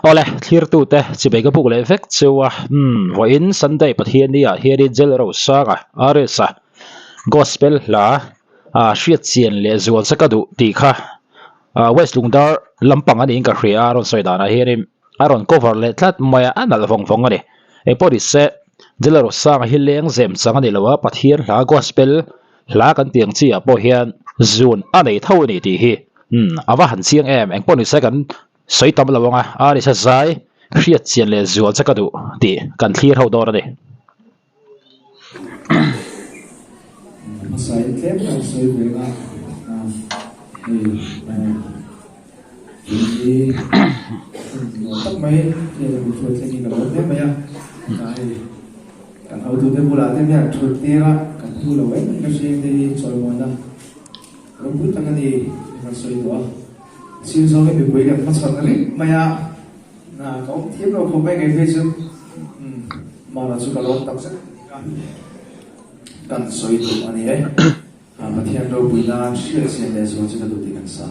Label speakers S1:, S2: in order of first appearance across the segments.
S1: ole thlir tu te chibe ka buk le vek chewa wa in Sunday pathian ni a hian jel ro sanga aresa gospel la hriat chian le zual sakadu ti kha West Lungdar lampang ani ka hria aron soidana hianin aron cover le tlat maya anal vong ani e pori se jel ro sanga hi leng zem chang ani lawa pathian la gospel la kan tiang chi a po hian zun anei thau ni ti hi awa han chiang em eng poni se kan soitam lawanga ari sa zai hriat chian le zual sakadu ti kan thlir ho dor ani
S2: sai tlem na soi vega tak mai ke chu tlemi ka lo me ya ai kan au tu te bula te me chu te ra kan tu lo wen ka se te choi mo na ro pu tang ni ka soi do sin so ke be ga ma chang ni ma ya na ko thiam lo ko be ke fe chu ma ra chu ka lo tak se kan soi do ani ma thiam lo bui na shi se le so chu ka do ti kan sa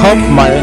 S1: khop mai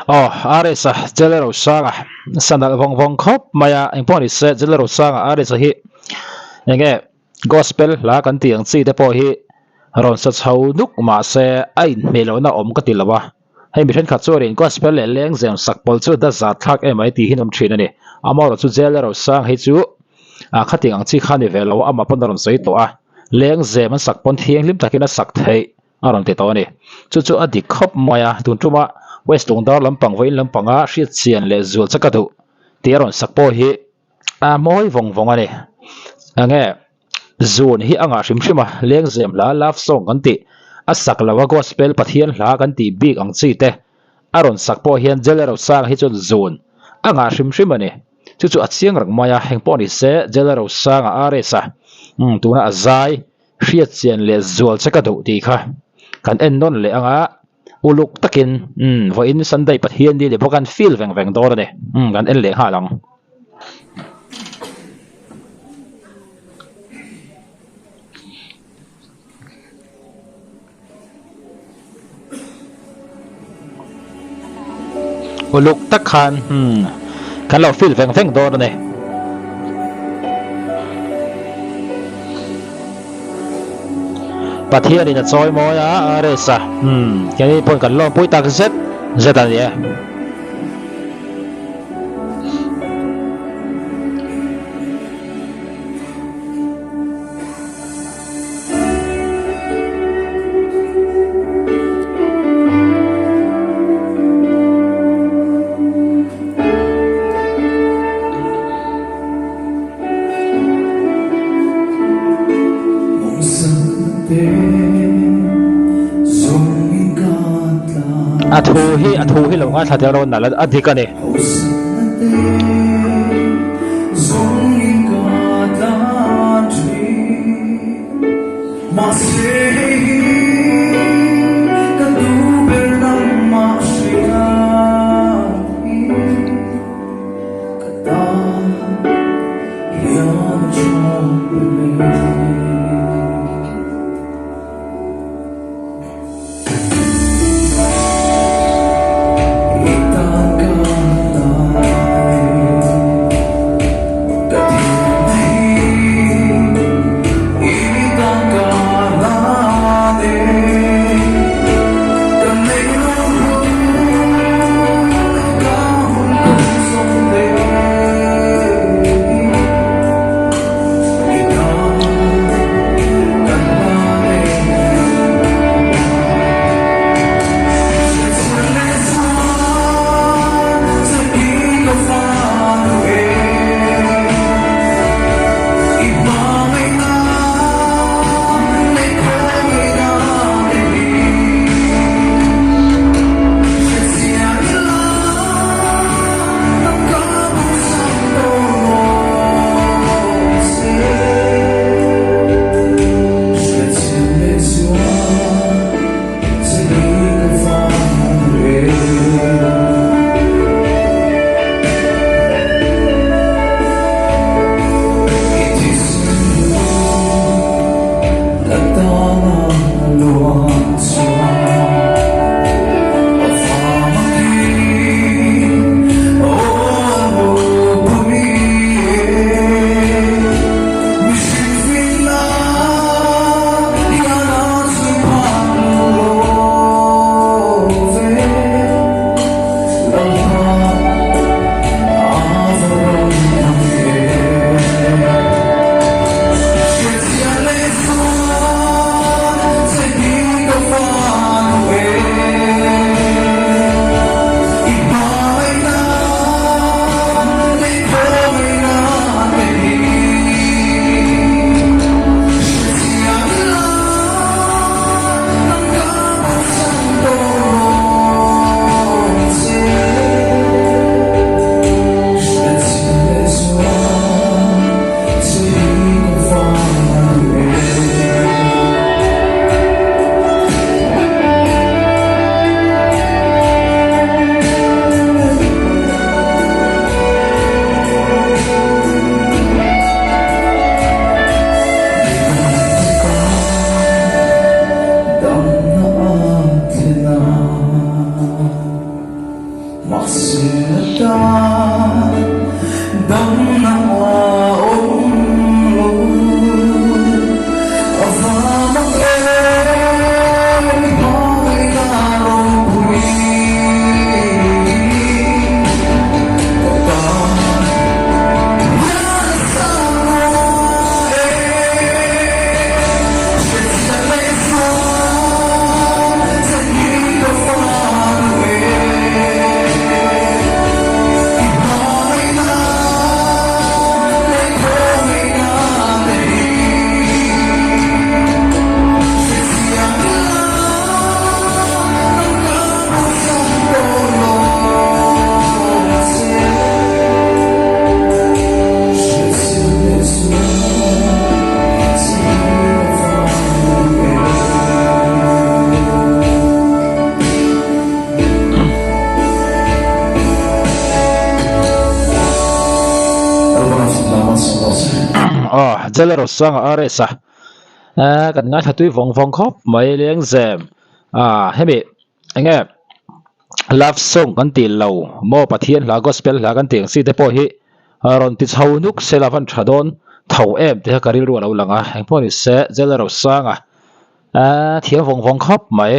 S1: oh are sa jelero sanga sanal vong vong khop maya engponi se jelero sanga are sa hi enge gospel la kan tiang chi te po hi ron sa chau nuk ma se ai melo na om ka tilawa hei mi then khat chu rin gospel le leng zem sak pol chu da za thak emai ti hinom thina ni amaro chu jelero sang hi chu a khating ang chi khani velo ama pon sei to a leng zem sak pon thieng lim takina sak thei aron te to ni chu adik khop maya tun tuma west lungdar lampang vein lampanga hriat chian le zul chakatu tiaron sakpo hi a moi vong vong ani ange zun hi anga hrimhrima leng zem la love song kan ti a sak lawa gospel pathian hla kan ti big ang chi te aron sakpo hian jelero sang hi chun zun anga hrimhrim ani chu a chiang rang maya hengpo ni se jelero sang a are sa tuna azai hriat chian le zul chakatu ti kha kan en non le anga uluk takin vo in sunday pathian di le bokan feel veng veng dor ne kan en le ha lang uluk takhan kan lo feel veng veng dor ne pathian in a choi moya are sa cái pon kan lo pui tak zet zet ani a thu hi lo nga tha te ron na la adhika ni zel ro sang aresa kan nga thatui vong khop mai leng zem hemi enge love song kan ti lo mo pathian la gospel la kan teng si te po hi ron ti chho nuk selavan thadon thau em te karil ro lo langa engponi se zel ro sang thiang vong khop mai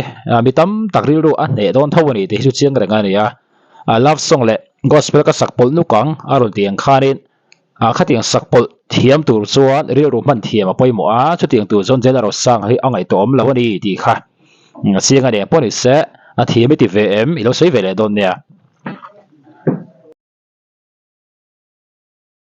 S1: mi tam takril ro a ne don thawani te chu chiang renga nia love song le gospel ka sakpol nu kang aron tiang khanin khatiang sakpol thiam tur chuan ril ru man thiam a poimo chu tiang tu zon zel ro sang hi angai tom lo ni ti kha sianga ne poni se thiam ti vm ilo sei vele don nia